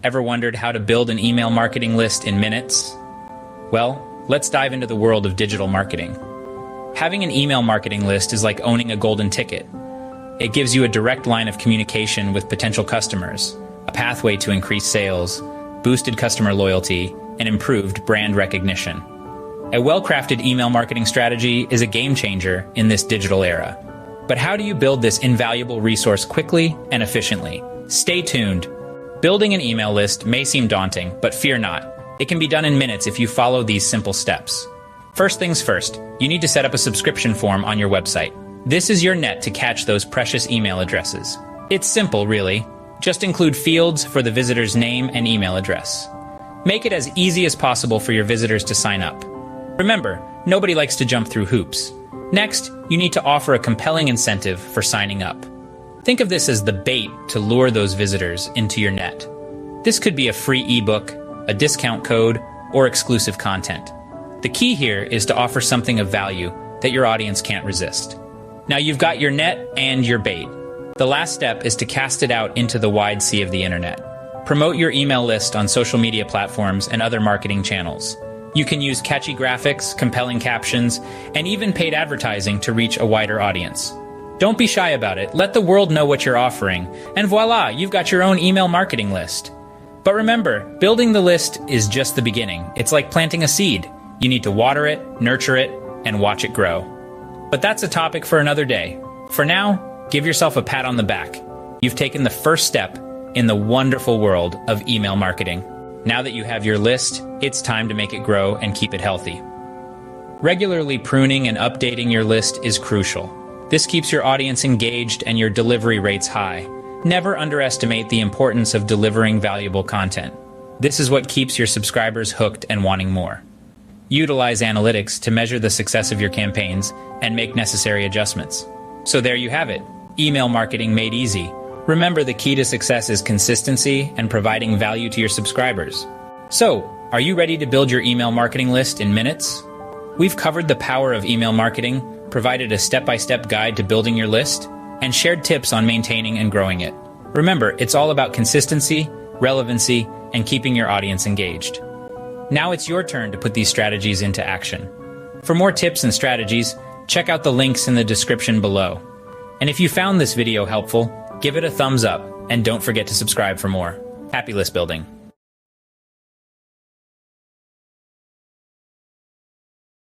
Ever wondered how to build an email marketing list in minutes? Well, let's dive into the world of digital marketing. Having an email marketing list is like owning a golden ticket. It gives you a direct line of communication with potential customers, a pathway to increase sales, boosted customer loyalty, and improved brand recognition. A well-crafted email marketing strategy is a game changer in this digital era. But how do you build this invaluable resource quickly and efficiently? Stay tuned. Building an email list may seem daunting, but fear not. It can be done in minutes if you follow these simple steps. First things first, you need to set up a subscription form on your website. This is your net to catch those precious email addresses. It's simple, really. Just include fields for the visitor's name and email address. Make it as easy as possible for your visitors to sign up. Remember, nobody likes to jump through hoops. Next, you need to offer a compelling incentive for signing up. Think of this as the bait to lure those visitors into your net. This could be a free ebook, a discount code, or exclusive content. The key here is to offer something of value that your audience can't resist. Now you've got your net and your bait. The last step is to cast it out into the wide sea of the internet. Promote your email list on social media platforms and other marketing channels. You can use catchy graphics, compelling captions, and even paid advertising to reach a wider audience. Don't be shy about it. Let the world know what you're offering, and voila, you've got your own email marketing list. But remember, building the list is just the beginning. It's like planting a seed. You need to water it, nurture it, and watch it grow. But that's a topic for another day. For now, give yourself a pat on the back. You've taken the first step in the wonderful world of email marketing. Now that you have your list, it's time to make it grow and keep it healthy. Regularly pruning and updating your list is crucial. This keeps your audience engaged and your delivery rates high. Never underestimate the importance of delivering valuable content. This is what keeps your subscribers hooked and wanting more. Utilize analytics to measure the success of your campaigns and make necessary adjustments. So there you have it, email marketing made easy. Remember, the key to success is consistency and providing value to your subscribers. So, are you ready to build your email marketing list in minutes? We've covered the power of email marketing, provided a step-by-step guide to building your list, and shared tips on maintaining and growing it. Remember, it's all about consistency, relevancy, and keeping your audience engaged. Now it's your turn to put these strategies into action. For more tips and strategies, check out the links in the description below. And if you found this video helpful, give it a thumbs up, and don't forget to subscribe for more. Happy list building!